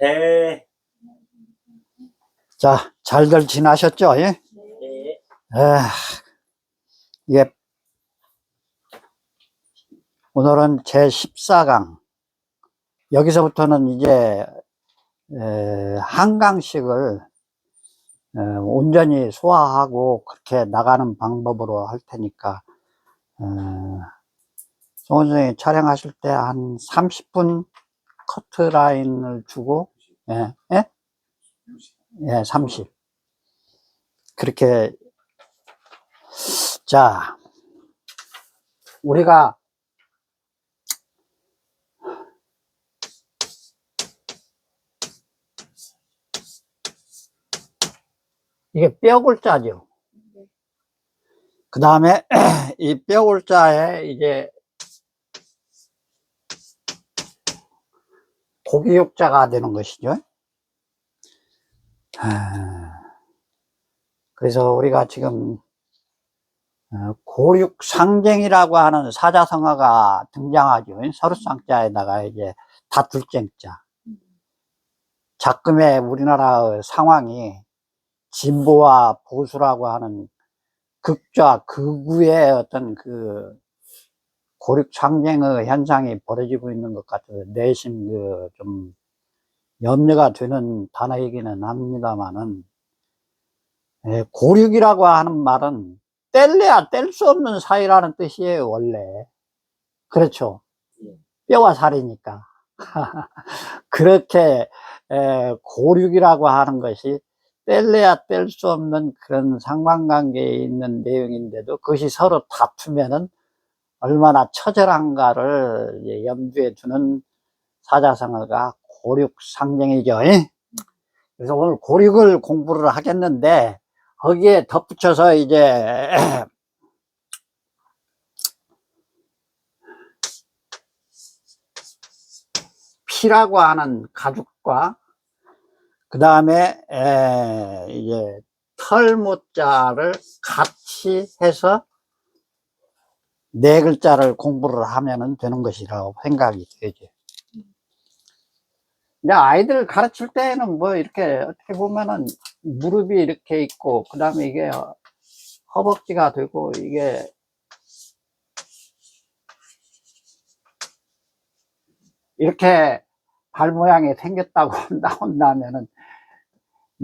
네. 자, 잘들 지나셨죠? 예? 네. 예. 오늘은 제14강. 여기서부터는 이제, 한강씩을 온전히 소화하고 그렇게 나가는 방법으로 할 테니까, 송 선생님 촬영하실 때 한 30분 커트라인을 주고, 예, 예? 예, 30. 그렇게, 자, 우리가 이게 뼈골자죠. 그 다음에 이 뼈골자에 이제 고기육자가 되는 것이죠. 그래서 우리가 지금 고륙상쟁이라고 하는 사자성어가 등장하죠. 서루쌍자에다가 이제 다툴쟁자. 작금의 우리나라의 상황이 진보와 보수라고 하는 극좌 극우의 어떤 그 고륙상쟁의 현상이 벌어지고 있는 것 같아서 내심 좀 염려가 되는 단어이기는 합니다만은, 고륙이라고 하는 말은 뗄래야 뗄 수 없는 사이라는 뜻이에요, 원래. 그렇죠. 뼈와 살이니까. 그렇게 고륙이라고 하는 것이 뗄래야 뗄 수 없는 그런 상관관계에 있는 내용인데도 그것이 서로 다투면은 얼마나 처절한가를 염두에 두는 사자성어가 고륙상쟁이죠. 그래서 오늘 고륙을 공부를 하겠는데, 거기에 덧붙여서 이제 피라고 하는 가죽과 그 다음에 이제 털모자를 같이 해서 네 글자를 공부를 하면 되는 것이라고 생각이 되죠. 근데 아이들 가르칠 때는 뭐 이렇게 어떻게 보면은 무릎이 이렇게 있고 그 다음에 이게 허벅지가 되고 이게 이렇게 발 모양이 생겼다고 나온다면은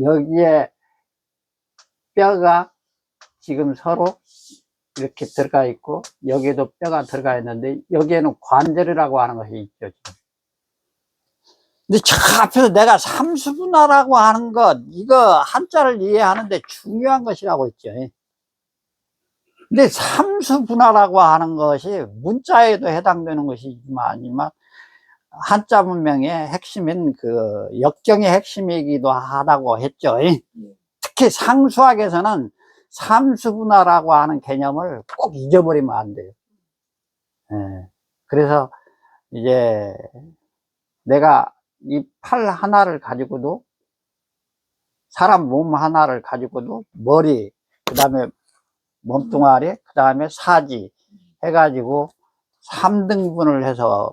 여기에 뼈가 지금 서로 이렇게 들어가 있고 여기에도 뼈가 들어가 있는데 여기에는 관절이라고 하는 것이 있죠. 근데 저 앞에서 내가 삼수분화라고 하는 것, 이거 한자를 이해하는데 중요한 것이라고 했죠. 근데 삼수분화라고 하는 것이 문자에도 해당되는 것이지만 한자 문명의 핵심인 그 역경의 핵심이기도 하다고 했죠. 특히 상수학에서는 삼수분화라고 하는 개념을 꼭 잊어버리면 안 돼요. 그래서 이제 내가 이 팔 하나를 가지고도 사람 몸 하나를 가지고도 머리, 그 다음에 몸뚱아리, 그 다음에 사지 해가지고 3등분을 해서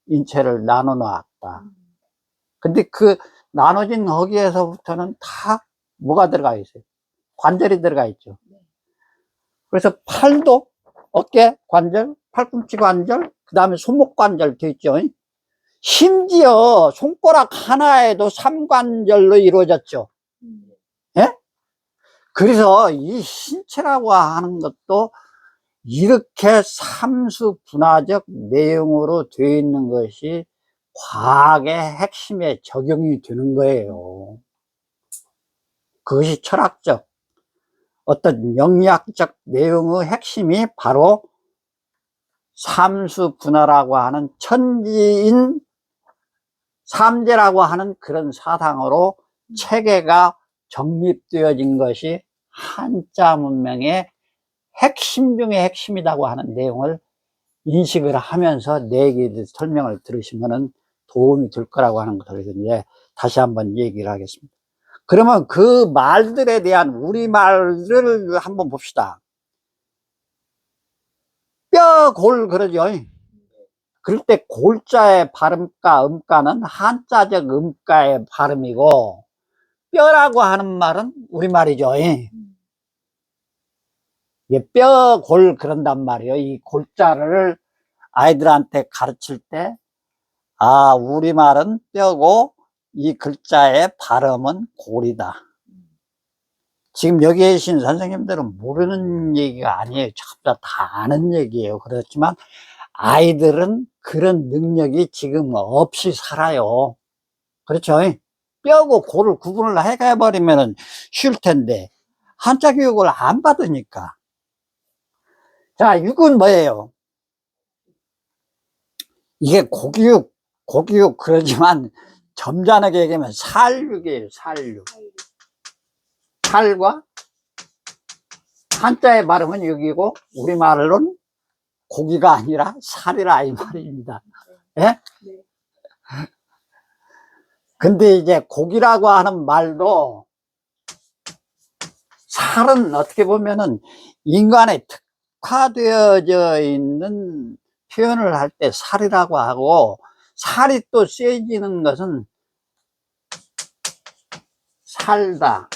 인체를 나눠 놨다. 근데 그 나눠진 거기에서부터는 다 뭐가 들어가 있어요? 관절이 들어가 있죠. 그래서 팔도 어깨 관절, 팔꿈치 관절, 그 다음에 손목 관절 돼 있죠. 심지어 손가락 하나에도 삼관절로 이루어졌죠. 예? 그래서 이 신체라고 하는 것도 이렇게 삼수분화적 내용으로 되어 있는 것이 과학의 핵심에 적용이 되는 거예요. 그것이 철학적 어떤 영리학적 내용의 핵심이 바로 삼수분화라고 하는 천지인 삼재라고 하는 그런 사상으로 체계가 정립되어진 것이 한자 문명의 핵심 중의 핵심이라고 하는 내용을 인식을 하면서 내 얘기를 설명을 들으시면 도움이 될 거라고 하는 것을 이제 다시 한번 얘기를 하겠습니다. 그러면 그 말들에 대한 우리말을 한번 봅시다. 뼈, 골 그러죠. 그럴 때 골자의 발음가, 음가는 한자적 음가의 발음이고, 뼈라고 하는 말은 우리말이죠. 이게 뼈, 골, 그런단 말이에요. 이 골자를 아이들한테 가르칠 때, 아, 우리말은 뼈고, 이 글자의 발음은 골이다. 지금 여기 계신 선생님들은 모르는 얘기가 아니에요. 전부 다 아는 얘기예요. 그렇지만 아이들은 그런 능력이 지금 없이 살아요. 그렇죠? 뼈고 골을 구분을 해버리면 쉬울 텐데 한자 교육을 안 받으니까. 자, 육은 뭐예요? 이게 고교육 그러지만 점잖게 얘기하면 살육이에요. 살육. 살과 한자의 발음은 육이고 우리말로는 고기가 아니라 살이라 이 말입니다. 예? 네. 근데 이제 고기라고 하는 말도 살은 어떻게 보면은 인간에 특화되어져 있는 표현을 할 때 살이라고 하고, 살이 또 세지는 것은 살다.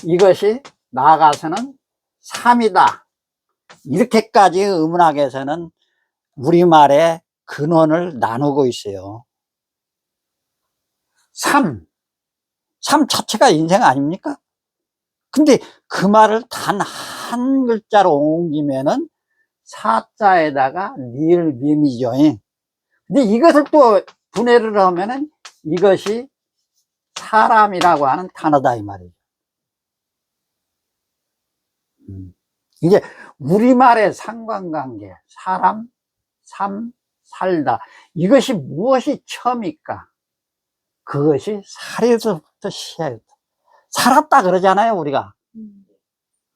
이것이 나아가서는 삶이다. 이렇게까지 의문학에서는 우리말의 근원을 나누고 있어요. 삶 자체가 인생 아닙니까? 근데 그 말을 단 한 글자로 옮기면은 사자에다가 니을 미음이죠. 근데 이것을 또 분해를 하면은 이것이 사람이라고 하는 단어다 이 말이죠. 이제 우리말의 상관관계, 사람, 삶, 살다, 이것이 무엇이 처음일까? 그것이 살에서부터 시작했다. 살았다 그러잖아요 우리가.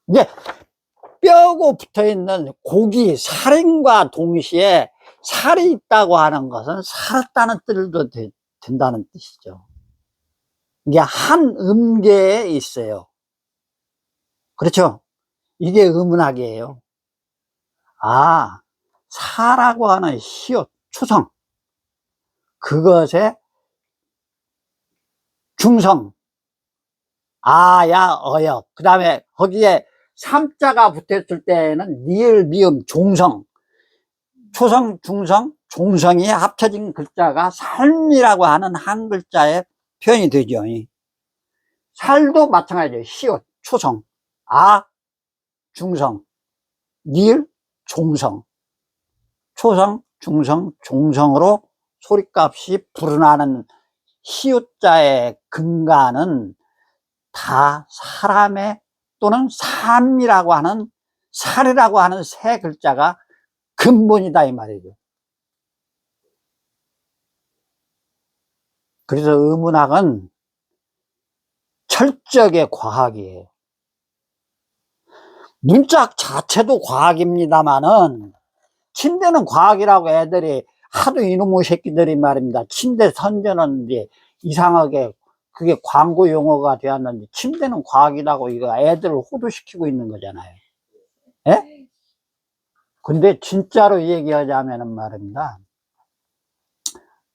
이제 뼈고 붙어있는 고기, 살인과 동시에 살이 있다고 하는 것은 살았다는 뜻도 된다는 뜻이죠. 이게 한 음계에 있어요. 그렇죠? 이게 의문학이에요. 아, 사라고 하는 시옷, 초성, 그것에 중성, 아야, 어역, 그 다음에 거기에 삼자가 붙었을 때에는 니을, 미음, 종성, 초성, 중성, 종성이 합쳐진 글자가 삶이라고 하는 한 글자의 표현이 되죠. 살도 마찬가지예요. 시옷, 초성, 아, 중성, 니을, 종성, 초성, 중성, 종성으로 소리값이 불어나는 시옷자의 근간은 다 사람의 또는 삶이라고 하는, 살이라고 하는 세 글자가 근본이다 이 말이죠. 그래서 의문학은 철저하게 과학이에요. 문짝 자체도 과학입니다만은 침대는 과학이라고 애들이 하도 이놈의 새끼들이 말입니다. 침대 선전은 이제 이상하게 그게 광고 용어가 되었는데 침대는 과학이라고 이거 애들을 호도시키고 있는 거잖아요. 예? 근데 진짜로 얘기하자면은 말입니다.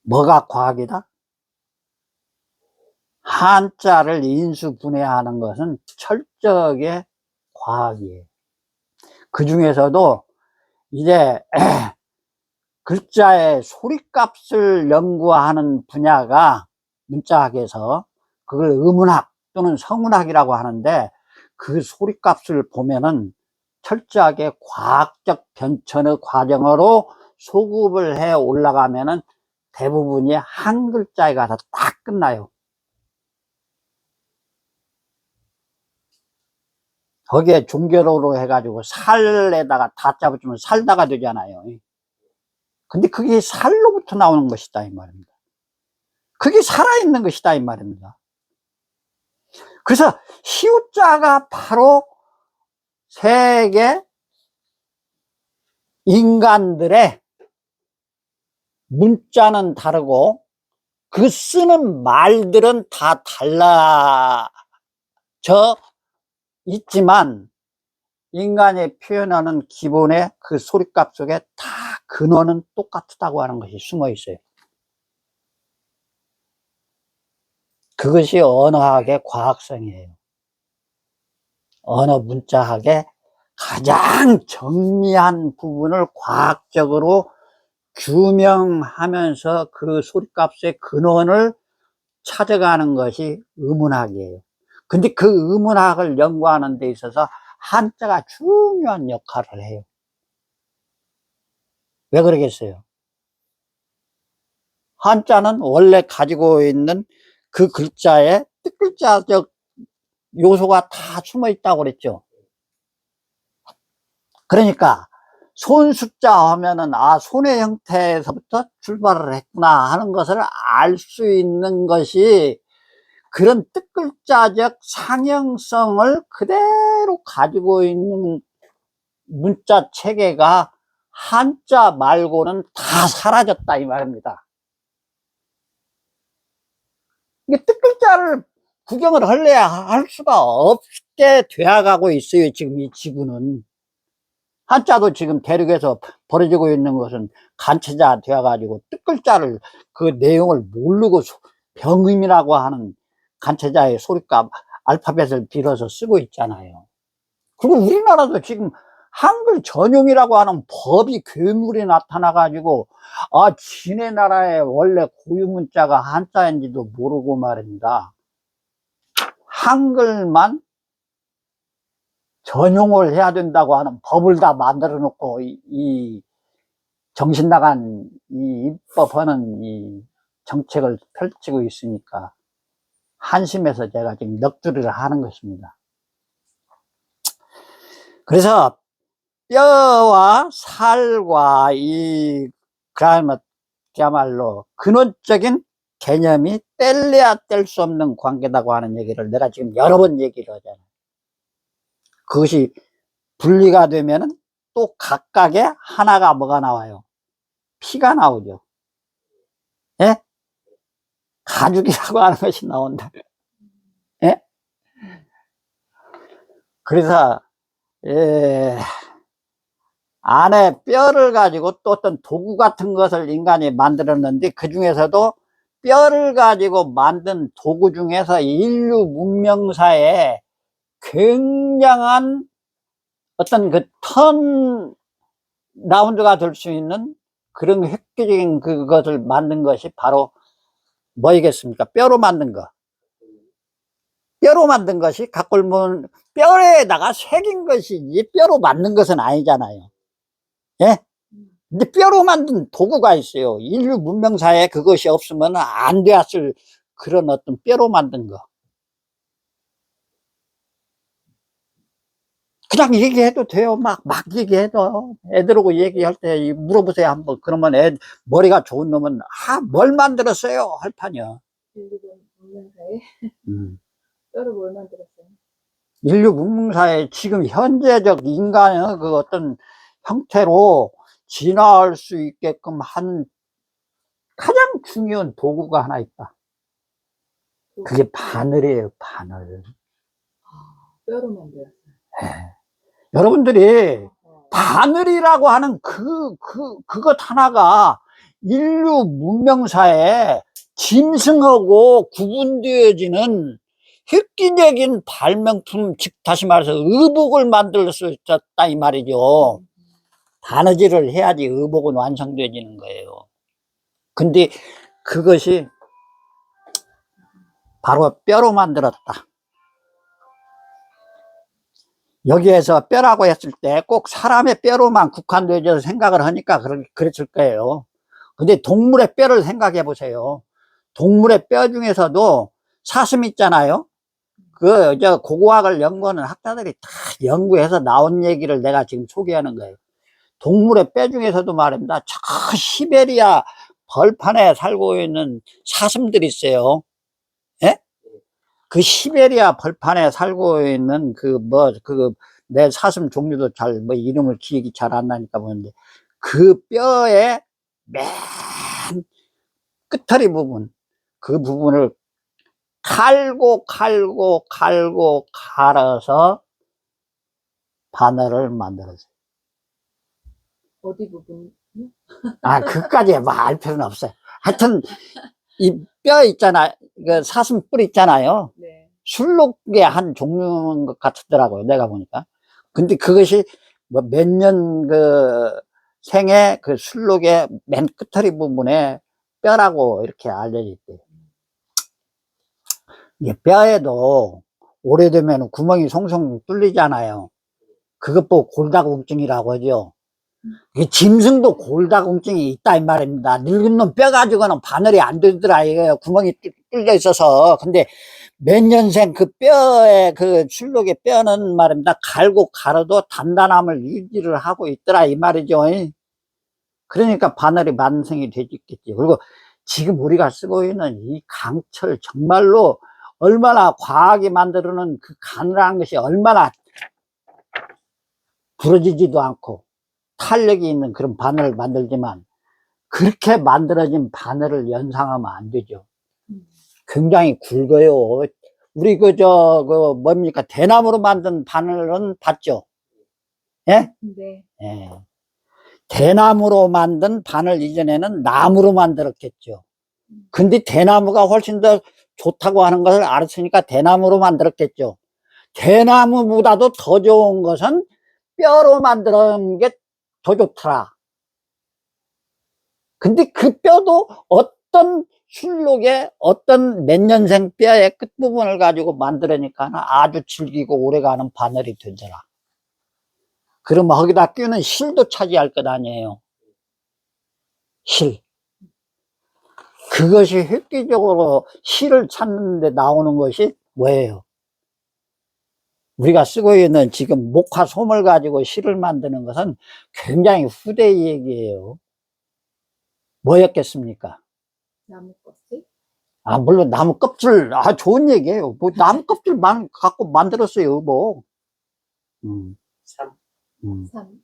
뭐가 과학이다? 한자를 인수분해하는 것은 철저하게 과학이에요. 그 중에서도 이제 글자의 소리값을 연구하는 분야가 문자학에서 그걸 의문학 또는 성문학이라고 하는데, 그 소리값을 보면은 철저하게 과학적 변천의 과정으로 소급을 해 올라가면은 대부분이 한 글자에 가서 딱 끝나요. 거기에 종결어로 해가지고 살에다가 다자 붙이면 살다가 되잖아요. 근데 그게 살로부터 나오는 것이다 이 말입니다. 그게 살아있는 것이다 이 말입니다. 그래서 시옷자가 바로 세계 인간들의 문자는 다르고 그 쓰는 말들은 다 달라져 있지만 인간이 표현하는 기본의 그 소리값 속에 다 근원은 똑같다고 하는 것이 숨어 있어요. 그것이 언어학의 과학성이에요. 언어 문자학의 가장 정미한 부분을 과학적으로 규명하면서 그 소리값의 근원을 찾아가는 것이 의문학이에요. 근데 그 의문학을 연구하는 데 있어서 한자가 중요한 역할을 해요. 왜 그러겠어요? 한자는 원래 가지고 있는 그 글자에 뜻글자적 요소가 다 숨어 있다고 그랬죠. 그러니까 손숫자 하면은 아 손의 형태에서부터 출발을 했구나 하는 것을 알 수 있는 것이 그런 뜻글자적 상형성을 그대로 가지고 있는 문자 체계가 한자 말고는 다 사라졌다 이 말입니다. 이게 뜻글자를 구경을 할래야 할 수가 없게 되어가고 있어요. 지금 이 지구는. 한자도 지금 대륙에서 벌어지고 있는 것은 간체자 되어가지고 뜻글자를 그 내용을 모르고 병음이라고 하는 간체자의 소리값 알파벳을 빌어서 쓰고 있잖아요. 그리고 우리나라도 지금 한글 전용이라고 하는 법이 괴물이 나타나가지고 아 지네 나라의 원래 고유 문자가 한자인지도 모르고 말입니다. 한글만 전용을 해야 된다고 하는 법을 다 만들어 놓고 이 정신 나간 이 입법하는 이 정책을 펼치고 있으니까 한심해서 제가 지금 넋두리를 하는 것입니다. 그래서 뼈와 살과 이 그야말로 근원적인 개념이 뗄래야 뗄 수 없는 관계다고 하는 얘기를 내가 지금 여러 번 얘기를 하잖아요. 그것이 분리가 되면은 또 각각의 하나가 뭐가 나와요? 피가 나오죠. 예? 가죽이라고 하는 것이 나온다. 예? 그래서 예, 안에 뼈를 가지고 또 어떤 도구 같은 것을 인간이 만들었는데 그 중에서도 뼈를 가지고 만든 도구 중에서 인류 문명사에 굉장한 어떤 그 턴 라운드가 될 수 있는 그런 획기적인 그것을 만든 것이 바로 뭐이겠습니까? 뼈로 만든 거. 뼈로 만든 것이 각골문 뼈에다가 새긴 것이지 뼈로 만든 것은 아니잖아요. 예? 근데 뼈로 만든 도구가 있어요. 인류 문명사에 그것이 없으면 안 되었을 그런 어떤 뼈로 만든 거. 그냥 얘기해도 돼요. 막 얘기해도. 애들하고 얘기할 때 물어보세요, 한번. 그러면 머리가 좋은 놈은, 뭘 만들었어요? 할 판이야. 인류 문명사에 음. 뼈를 뭘 만들었어요? 인류 문명사에 지금 현재적 인간의 그 어떤 형태로 진화할 수 있게끔 한 가장 중요한 도구가 하나 있다. 그게 바늘이에요, 바늘. 뼈로 만들었어요. 네. 여러분들이 바늘이라고 하는 그것 하나가 인류 문명사에 짐승하고 구분되어지는 획기적인 발명품, 즉, 다시 말해서 의복을 만들 수 있었다, 이 말이죠. 바느질을 해야지 의복은 완성되어지는 거예요. 근데 그것이 바로 뼈로 만들었다. 여기에서 뼈라고 했을 때 꼭 사람의 뼈로만 국한되어져서 생각을 하니까 그랬을 거예요. 근데 동물의 뼈를 생각해 보세요. 동물의 뼈 중에서도 사슴 있잖아요. 고고학을 연구하는 학자들이 다 연구해서 나온 얘기를 내가 지금 소개하는 거예요. 동물의 뼈 중에서도 말입니다. 저 시베리아 벌판에 살고 있는 사슴들이 있어요. 예? 그 시베리아 벌판에 살고 있는 내 사슴 종류도 이름을 기억이 잘 안 나니까 보는데 그 뼈의 맨 끝터리 부분, 그 부분을 칼고 갈아서 바늘을 만들었어요. 어디 부분? 아, 그까지 뭐 알 필요는 없어요. 하여튼, 이 뼈 있잖아, 그 사슴뿔 있잖아요. 네. 술록의 한 종류인 것 같더라고요, 내가 보니까. 근데 그것이 뭐 몇 년 그 생에 그 술록의 맨 끝터리 부분에 뼈라고 이렇게 알려져 있대요. 이게 뼈에도 오래되면 구멍이 송송 뚫리잖아요. 그것 보고 골다공증이라고 하죠. 이 짐승도 골다공증이 있다 이 말입니다. 늙은 놈 뼈 가지고는 바늘이 안 되더라 이거예요. 구멍이 뚫려 있어서. 근데 몇 년생 그 뼈에 그 술록의 뼈는 말입니다. 갈고 갈아도 단단함을 유지를 하고 있더라 이 말이죠. 그러니까 바늘이 완성이 되겠지. 그리고 지금 우리가 쓰고 있는 이 강철 정말로 얼마나 과하게 만드는 그 가늘한 것이 얼마나 부러지지도 않고 탄력이 있는 그런 바늘을 만들지만 그렇게 만들어진 바늘을 연상하면 안 되죠. 굉장히 굵어요. 우리 뭡니까? 대나무로 만든 바늘은 봤죠? 예? 네. 예. 대나무로 만든 바늘 이전에는 나무로 만들었겠죠. 근데 대나무가 훨씬 더 좋다고 하는 것을 알았으니까 대나무로 만들었겠죠. 대나무보다도 더 좋은 것은 뼈로 만드는 게 더 좋더라. 근데 그 뼈도 어떤 술록의 어떤 몇 년생 뼈의 끝부분을 가지고 만들으니까 아주 질기고 오래가는 바늘이 되더라. 그러면 거기다 끼우는 실도 차지할 것 아니에요. 실. 그것이 획기적으로 실을 찾는데 나오는 것이 뭐예요? 우리가 쓰고 있는 지금 목화솜을 가지고 실을 만드는 것은 굉장히 후대의 얘기예요. 뭐였겠습니까? 나무 껍질? 아, 물론 나무 껍질, 아, 좋은 얘기예요. 뭐, 나무 껍질만 갖고 만들었어요, 뭐. 삼. 삼.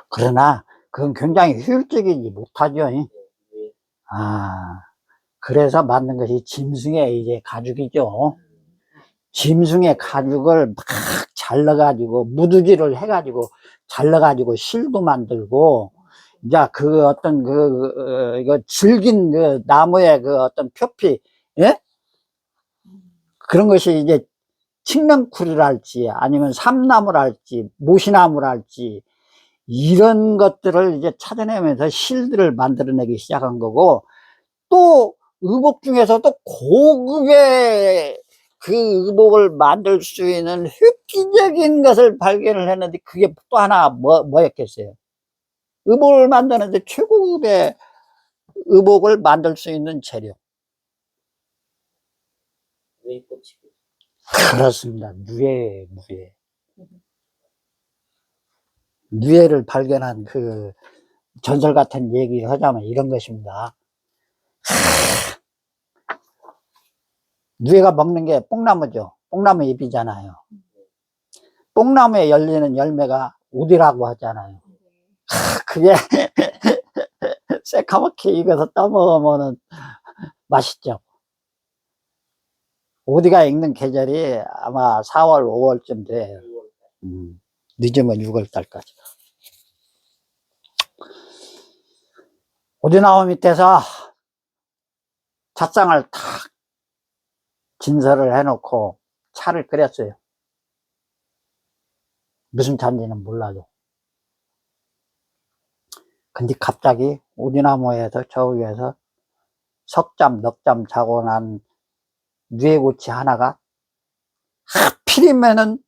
그러나, 그건 굉장히 효율적이지 못하죠. 아, 그래서 만든 것이 짐승의 이제 가죽이죠. 짐승의 가죽을 막 잘라가지고, 무드기를 해가지고, 잘라가지고 실도 만들고, 이제 그 어떤 이거 질긴 그 나무의 그 어떤 표피, 예? 그런 것이 이제 칡명쿨이랄지 아니면 삼나무랄지 모시나무랄지 이런 것들을 이제 찾아내면서 실들을 만들어내기 시작한 거고, 또 의복 중에서도 고급의 그 의복을 만들 수 있는 획기적인 것을 발견을 했는데 그게 또 하나 뭐였겠어요? 의복을 만드는데 최고급의 의복을 만들 수 있는 재료. 그렇습니다. 누에예요, 누에. 누에를 발견한 그 전설 같은 얘기를 하자면 이런 것입니다. 누에가 먹는 게 뽕나무죠. 뽕나무 잎이잖아요. 뽕나무에 열리는 열매가 우디라고 하잖아요. 그게 새카맣게 익어서 떠먹으면 맛있죠. 우디가 익는 계절이 아마 4월, 5월쯤 돼요. 늦으면 6월달까지. 우디나무 밑에서 찻상을 탁 진설을 해놓고 차를 끓였어요. 무슨 차인지는 몰라도. 근데 갑자기 우디나무에서 저 위에서 석잠, 넉잠 자고 난 누에고치 하나가 하필이면은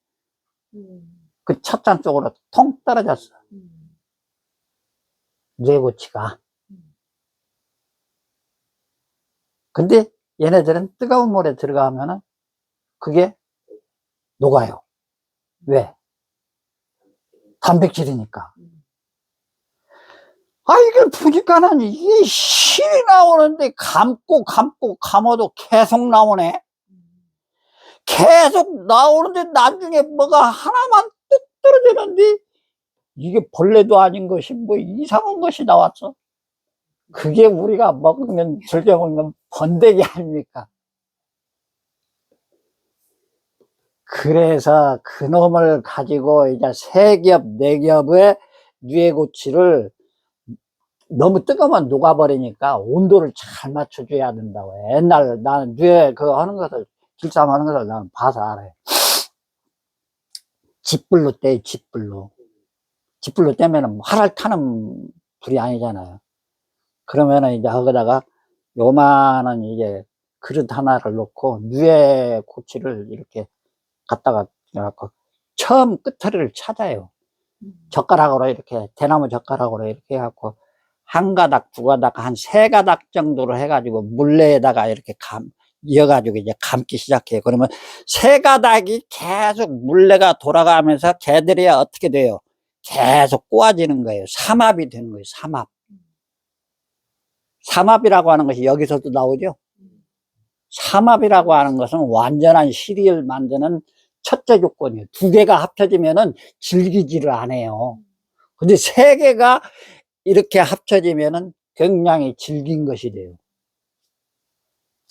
그 찻잔 쪽으로 통 떨어졌어. 누에고치가. 근데 얘네들은 뜨거운 물에 들어가면은 그게 녹아요. 왜? 단백질이니까. 아, 이걸 보니까는 이게 실이 나오는데 감어도 계속 나오네. 계속 나오는데 나중에 뭐가 하나만 뚝 떨어지는데 이게 벌레도 아닌 것이 뭐 이상한 것이 나왔어. 그게 우리가 즐겨 먹는 번데기 아닙니까? 그래서 그놈을 가지고 이제 세 겹, 네 겹의 뉘에고치를 너무 뜨거우면 녹아버리니까 온도를 잘 맞춰줘야 된다고 해. 옛날 나는 뉘에 그거 하는 것을, 길쌈 하는 것을 나는 봐서 알아요. 집불로 떼, 집불로. 집불로 떼면은 활활 타는 불이 아니잖아요. 그러면은 이제 거기다가 요만한 이제 그릇 하나를 놓고 뉘에고치를 이렇게 갖다가 갖고 처음 끝머리를 찾아요. 젓가락으로 이렇게 대나무 젓가락으로 이렇게 해갖고 한 가닥 두 가닥 한 세 가닥 정도로 해가지고 물레에다가 이렇게 이어가지고 이제 감기 시작해요. 그러면 세 가닥이 계속 물레가 돌아가면서 걔들이 어떻게 돼요? 계속 꼬아지는 거예요. 삼합이 되는 거예요. 삼합. 삼합이라고 하는 것이 여기서도 나오죠. 삼합이라고 하는 것은 완전한 실을 만드는 첫째 조건이에요. 두 개가 합쳐지면은 질기지를 않아요. 근데 세 개가 이렇게 합쳐지면은 굉장히 질긴 것이 돼요.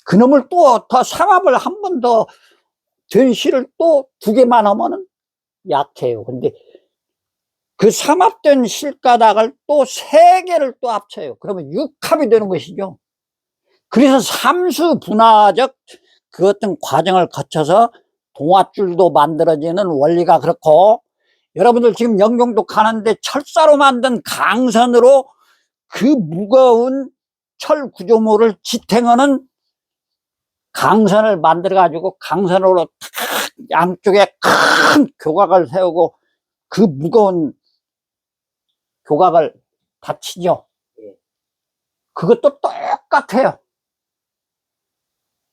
그놈을 또 더 삼합을 한 번 더 된 실을 또 두 개만 하면은 약해요. 근데 그 삼합된 실가닥을 또 세 개를 또 합쳐요. 그러면 육합이 되는 것이죠. 그래서 삼수 분화적 그 어떤 과정을 거쳐서 동아줄도 만들어지는 원리가 그렇고, 여러분들 지금 영종도 가는데 철사로 만든 강선으로 그 무거운 철 구조물을 지탱하는 강선을 만들어 가지고 강선으로 양쪽에 큰 교각을 세우고 그 무거운 교각을 받치죠. 그것도 똑같아요.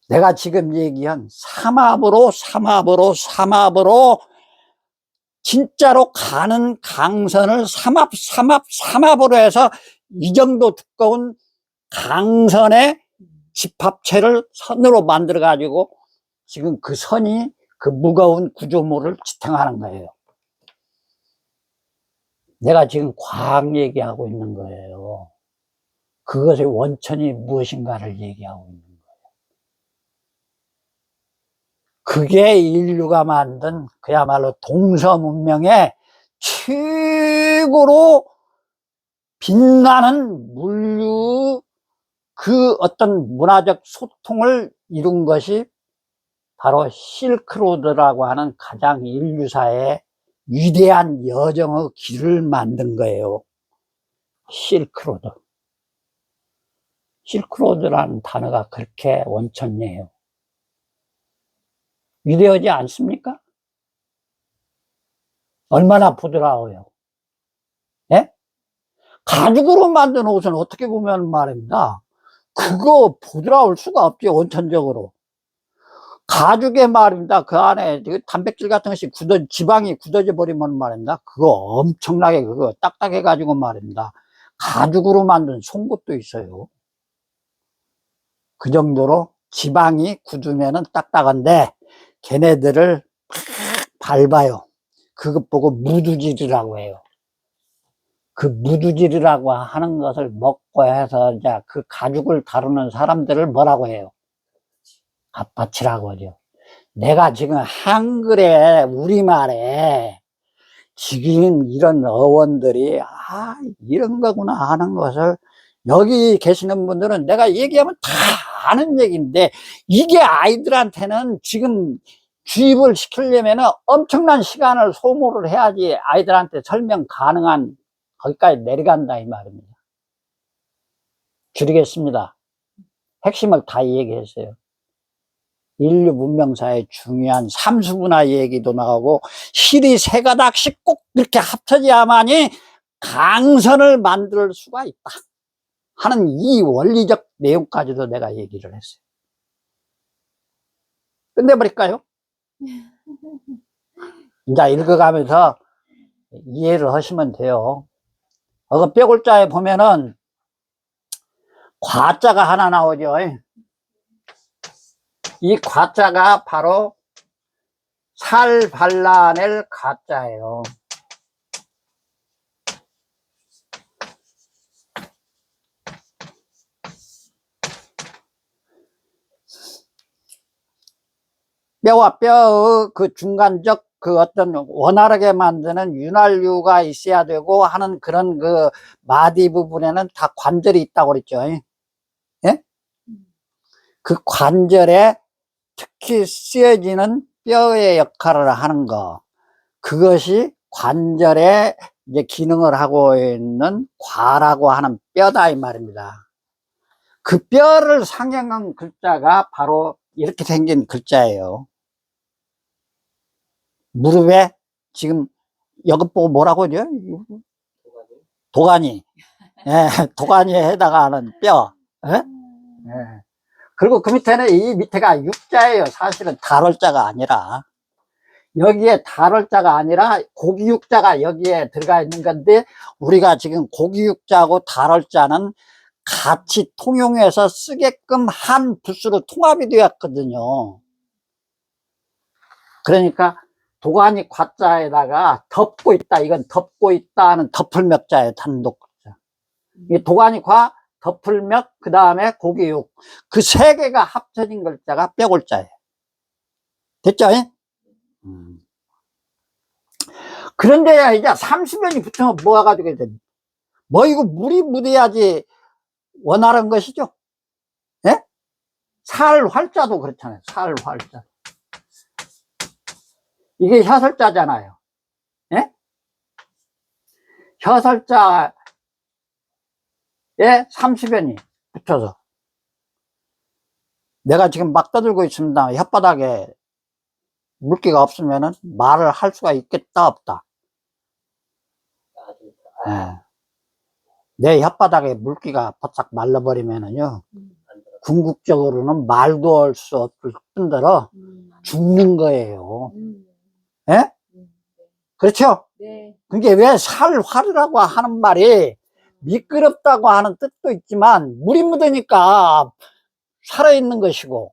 내가 지금 얘기한 삼합으로 진짜로 가는 강선을 삼합으로 해서 이 정도 두꺼운 강선의 집합체를 선으로 만들어 가지고 지금 그 선이 그 무거운 구조물을 지탱하는 거예요. 내가 지금 과학 얘기하고 있는 거예요. 그것의 원천이 무엇인가를 얘기하고 있는 거예요. 그게 인류가 만든 그야말로 동서 문명의 최고로 빛나는 물류 그 어떤 문화적 소통을 이룬 것이 바로 실크로드라고 하는 가장 인류사의 위대한 여정의 길을 만든 거예요. 실크로드. 실크로드라는 단어가 그렇게 원천이에요. 위대하지 않습니까? 얼마나 부드러워요. 예? 가죽으로 만든 옷은 어떻게 보면 말입니다. 그거 부드러울 수가 없죠, 원천적으로. 가죽에 말입니다. 그 안에 단백질 같은 것이 지방이 굳어져 버리면 말입니다. 그거 엄청나게 그거 딱딱해 가지고 말입니다. 가죽으로 만든 송곳도 있어요. 그 정도로 지방이 굳으면은 딱딱한데 걔네들을 밟아요. 그것 보고 무두질이라고 해요. 그 무두질이라고 하는 것을 먹고 해서 이제 그 가죽을 다루는 사람들을 뭐라고 해요? 갓바치라고 하죠. 내가 지금 한글에 우리말에 지금 이런 어원들이 이런 거구나 하는 것을 여기 계시는 분들은 내가 얘기하면 다 아는 얘기인데 이게 아이들한테는 지금 주입을 시키려면 엄청난 시간을 소모를 해야지 아이들한테 설명 가능한 거기까지 내려간다 이 말입니다. 줄이겠습니다. 핵심을 다 얘기했어요. 인류 문명사의 중요한 삼수문화 얘기도 나오고 실이 세 가닥씩 꼭 이렇게 합쳐져야만이 강선을 만들 수가 있다 하는 이 원리적 내용까지도 내가 얘기를 했어요. 끝내버릴까요? 이제 읽어가면서 이해를 하시면 돼요. 뼈글자에 보면은 과자가 하나 나오죠. 이 과자가 바로 살 발라낼 가짜예요. 뼈와 뼈의 그 중간적 그 어떤 원활하게 만드는 윤활유가 있어야 되고 하는 그런 그 마디 부분에는 다 관절이 있다고 그랬죠. 예? 그 관절에 특히 쓰여지는 뼈의 역할을 하는 거, 그것이 관절에 이제 기능을 하고 있는 과라고 하는 뼈다 이 말입니다. 그 뼈를 상징한 글자가 바로 이렇게 생긴 글자예요. 무릎에 지금 이것 보고 뭐라고 하죠? 도가니. 예, 도가니에 해당하는 뼈. 예? 예. 그리고 그 밑에는 이 밑에가 육자예요. 사실은 달월자가 아니라. 여기에 달월자가 아니라 고기육자가 여기에 들어가 있는 건데, 우리가 지금 고기육자하고 달월자는 같이 통용해서 쓰게끔 한 붓으로 통합이 되었거든요. 그러니까 도가니 과자에다가 덮고 있다, 이건 덮고 있다는 덮을멱자예요. 단독자. 이 도가니 과, 덮을멱, 그 다음에 고기육, 그 세 개가 합쳐진 글자가 뼈골자예요. 됐죠? 그런데 이제 30년이 붙으면 뭐가 되게 됩니까? 뭐 이거 물이 묻어야지 원활한 것이죠. 예? 살활자도 그렇잖아요. 살활자. 이게 혀설자잖아요. 예? 혀설자에 30년이 붙어서 내가 지금 막 떠들고 있습니다. 혓바닥에 물기가 없으면은 말을 할 수가 있겠다 없다. 예. 내 혓바닥에 물기가 바싹 말라버리면은요, 궁극적으로는 말도 할 수 없을 뿐더러 죽는 거예요. 예? 그렇죠? 네. 그게 왜 살활이라고 하는 말이 미끄럽다고 하는 뜻도 있지만, 물이 묻으니까 살아있는 것이고,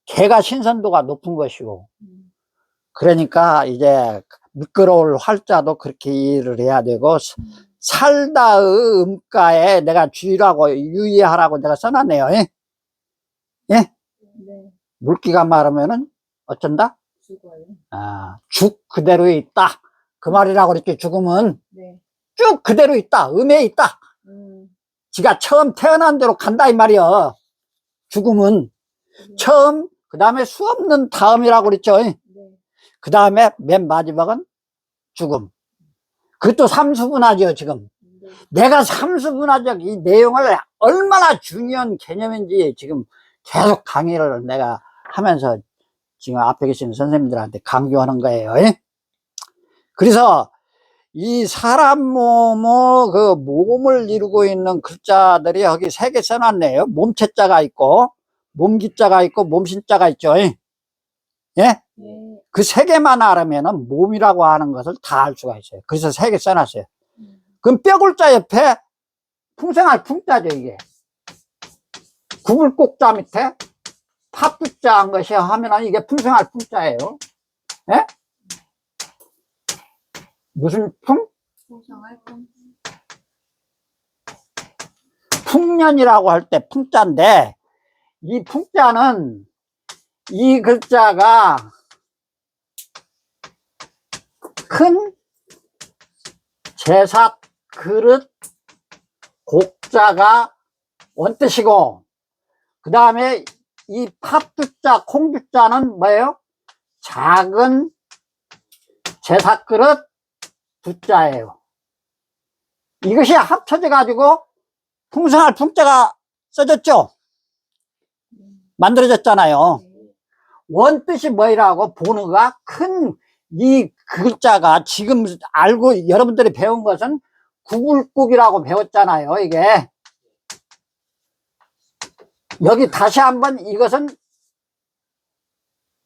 개가 신선도가 높은 것이고, 그러니까 이제 미끄러울 활자도 그렇게 이해를 해야 되고, 살다의 음가에 내가 주의하고 유의하라고 내가 써놨네요. 예? 네. 물기가 마르면은 어쩐다? 죽어요. 아, 죽 그대로 있다. 그 말이라고 그랬죠. 죽음은 네. 쭉 그대로 있다. 음에 있다. 지가 처음 태어난 대로 간다 이 말이야. 죽음은 처음, 그 다음에 수 없는 다음이라고 그랬죠. 네. 그 다음에 맨 마지막은 죽음. 그것도 삼수분하죠. 지금 네. 내가 삼수분하적 이 내용을 얼마나 중요한 개념인지 지금 계속 강의를 내가 하면서 지금 앞에 계신 선생님들한테 강조하는 거예요. 그래서 이 사람 몸의 그 몸을 이루고 있는 글자들이 여기 세 개 써놨네요. 몸체자가 있고, 몸기자가 있고, 몸신자가 있죠. 예? 네. 그 세 개만 알으면은 몸이라고 하는 것을 다 알 수가 있어요. 그래서 세 개 써놨어요. 그럼 뼈골자 옆에 풍생할 풍자죠, 이게. 구불꼭자 밑에 팥부자 한 것이 하면은 이게 풍생할 풍자예요. 예? 무슨 풍? 풍성할 풍. 풍년이라고 할 때 풍자인데, 이 풍자는 이 글자가 큰 제사 그릇 곡자가 원뜻이고, 그 다음에 이 팥두자 콩두자는 뭐예요? 작은 제사 그릇 두자예요. 이것이 합쳐져 가지고 풍성할 풍자가 써졌죠. 만들어졌잖아요. 원뜻이 뭐라고? 본어가 큰 이 글자가 지금 알고 여러분들이 배운 것은 구불국이라고 배웠잖아요. 이게 여기 다시 한번 이것은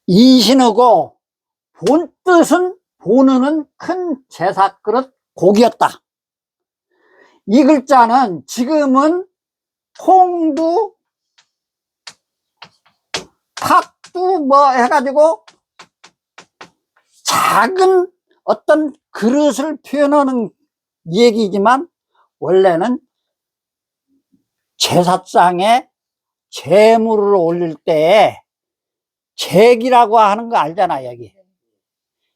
이신어고 본뜻은 본어는 큰 제사그릇 고기였다. 이 글자는 지금은 콩도 팥도 뭐 해가지고 작은 어떤 그릇을 표현하는 얘기지만, 원래는 제사상에 제물을 올릴 때에 잭이라고 하는 거 알잖아, 여기.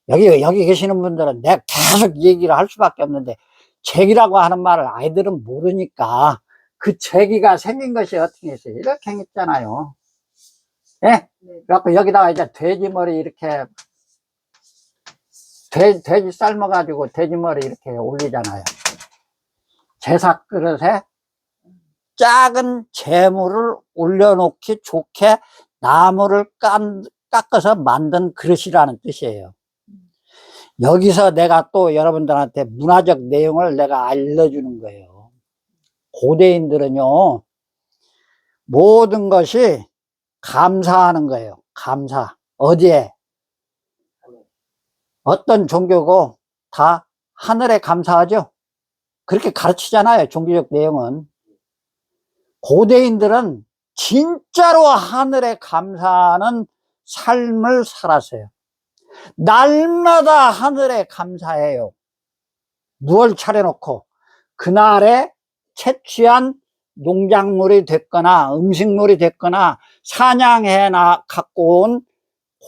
여기 계시는 분들은 내가 계속 얘기를 할 수밖에 없는데, 잭이라고 하는 말을 아이들은 모르니까, 그 잭이가 생긴 것이 어떻게 했어요? 이렇게 생겼잖아요. 예? 그래갖고 여기다가 이제 돼지 머리 이렇게, 돼지 삶아가지고 돼지 머리 이렇게 올리잖아요. 제사 그릇에 작은 재물을 올려놓기 좋게 나무를 깎아서 만든 그릇이라는 뜻이에요. 여기서 내가 또 여러분들한테 문화적 내용을 내가 알려주는 거예요. 고대인들은요, 모든 것이 감사하는 거예요. 감사. 어디에? 어떤 종교고 다 하늘에 감사하죠? 그렇게 가르치잖아요, 종교적 내용은. 고대인들은 진짜로 하늘에 감사하는 삶을 살았어요. 날마다 하늘에 감사해요. 무얼 차려놓고 그날에 채취한 농작물이 됐거나 음식물이 됐거나 사냥해 갖고 온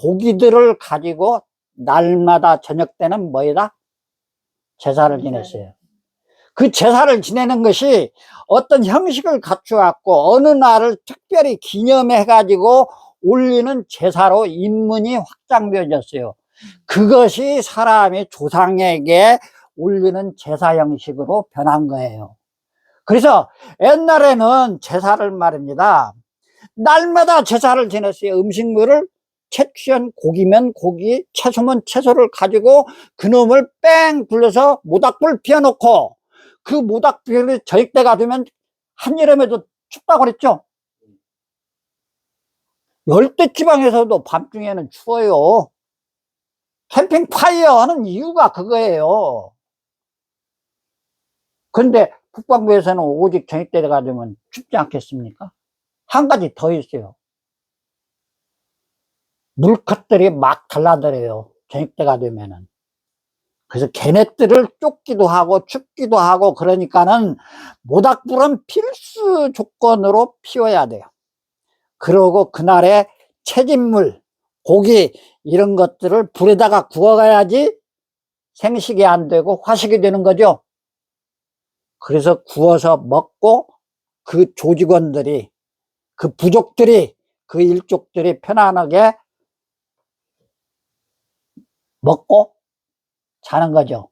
고기들을 가지고 날마다 저녁 때는 뭐이다? 제사를 지냈어요. 그 제사를 지내는 것이 어떤 형식을 갖추어갖고 어느 날을 특별히 기념해 가지고 올리는 제사로 인문이 확장되어졌어요. 그것이 사람이 조상에게 올리는 제사 형식으로 변한 거예요. 그래서 옛날에는 제사를 말입니다, 날마다 제사를 지냈어요. 음식물을 채취한 고기면 고기, 채소면 채소를 가지고 그놈을 뺑 불러서 모닥불 피워놓고, 그 모닥불이 저녁때가 되면 한여름에도 춥다고 그랬죠. 열대지방에서도 밤중에는 추워요. 캠핑파이어 하는 이유가 그거예요. 그런데 북방부에서는 오직 저녁때가 되면 춥지 않겠습니까? 한 가지 더 있어요. 물컷들이 막 달라들어요, 저녁때가 되면은. 그래서 걔네들을 쫓기도 하고 춥기도 하고, 그러니까는 모닥불은 필수 조건으로 피워야 돼요. 그러고 그날에 채집물, 고기 이런 것들을 불에다가 구워가야지 생식이 안 되고 화식이 되는 거죠. 그래서 구워서 먹고 그 조직원들이, 그 부족들이, 그 일족들이 편안하게 먹고 자는 거죠.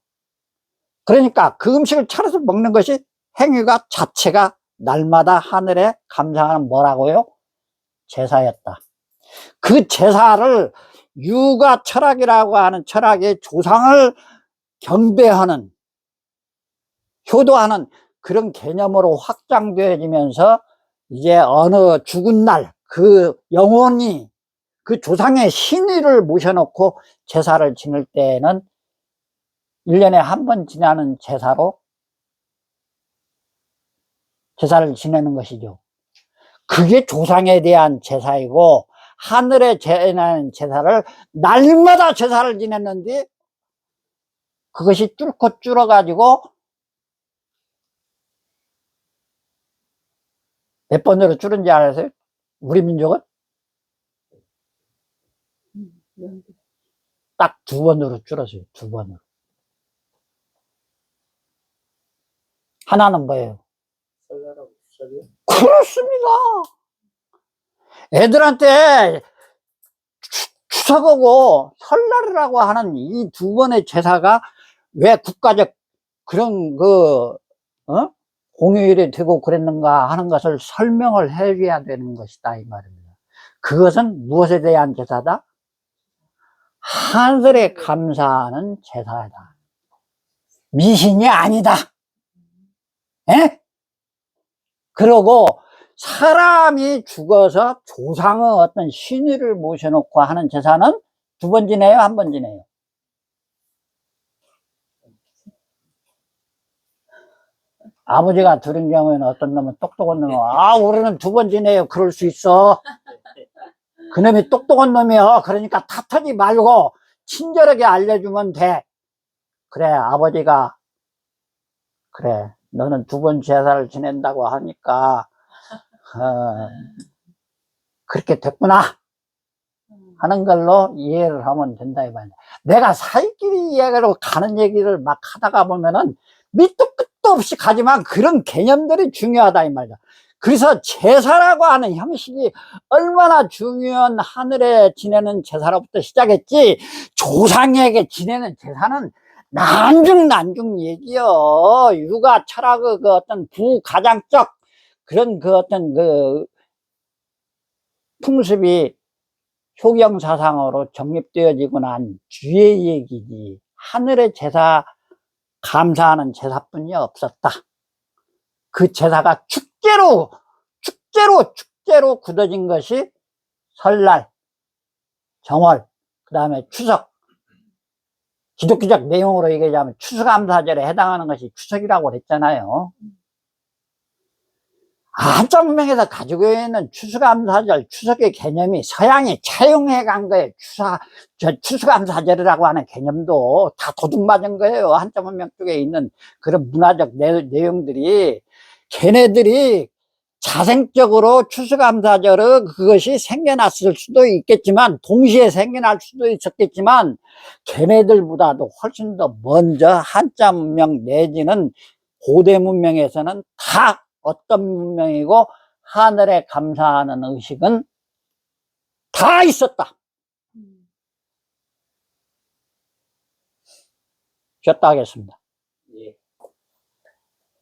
그러니까 그 음식을 차려서 먹는 것이 행위가 자체가 날마다 하늘에 감사하는 뭐라고요? 제사였다. 그 제사를 유가 철학이라고 하는 철학의 조상을 경배하는, 효도하는 그런 개념으로 확장되어지면서 이제 어느 죽은 날 그 영혼이 그 조상의 신의를 모셔놓고 제사를 지낼 때에는 1년에 한 번 지나는 제사로 제사를 지내는 것이죠. 그게 조상에 대한 제사이고, 하늘에 지내는 제사를 날마다 제사를 지냈는데 그것이 뚫고 줄어가지고 몇 번으로 줄은지 아세요? 우리 민족은 딱 2번으로 줄었어요. 2번으로. 하나는 뭐예요? 설날하고 추석이요? 그렇습니다. 애들한테 추석하고 설날이라고 하는 이 2번의 제사가 왜 국가적 그런 공휴일이 되고 그랬는가 하는 것을 설명을 해줘야 되는 것이다, 이 말입니다. 그것은 무엇에 대한 제사다? 하늘에 감사하는 제사다. 미신이 아니다. 에? 그러고 사람이 죽어서 조상의 어떤 신의를 모셔놓고 하는 제사는 2번 지내요, 1번 지내요? 아버지가 들은 경우에는 어떤 놈은 똑똑한 놈은 우리는 2번 지내요. 그럴 수 있어. 그놈이 똑똑한 놈이요. 그러니까 탓하지 말고 친절하게 알려주면 돼. 그래, 아버지가 그래, 너는 2번 제사를 지낸다고 하니까 그렇게 됐구나. 하는 걸로 이해를 하면 된다 이 말이야. 내가 사이끼리 이야기로 가는 얘기를 막 하다가 보면은 밑도 끝도 없이 가지만 그런 개념들이 중요하다 이 말이야. 그래서 제사라고 하는 형식이 얼마나 중요한 하늘에 지내는 제사로부터 시작했지, 조상에게 지내는 제사는 난중 얘기요. 육아 철학의 그 어떤 부가장적 그런 그 어떤 그 풍습이 효경사상으로 정립되어지고 난 뒤의 얘기지, 하늘의 제사, 감사하는 제사뿐이 없었다. 그 제사가 축제로 굳어진 것이 설날, 정월, 그 다음에 추석, 기독교적 내용으로 얘기하자면 추수감사절에 해당하는 것이 추석이라고 그랬잖아요. 한자 문명에서 가지고 있는 추수감사절, 추석의 개념이 서양이 차용해 간 거예요. 추수감사절이라고 하는 개념도 다 도둑맞은 거예요. 한자 문명 쪽에 있는 그런 문화적 내용들이. 걔네들이 자생적으로 추수감사절은 그것이 생겨났을 수도 있겠지만, 동시에 생겨날 수도 있었겠지만, 걔네들보다도 훨씬 더 먼저 한자 문명 내지는 고대 문명에서는 다 어떤 문명이고 하늘에 감사하는 의식은 다 있었다. 쉬었다 하겠습니다.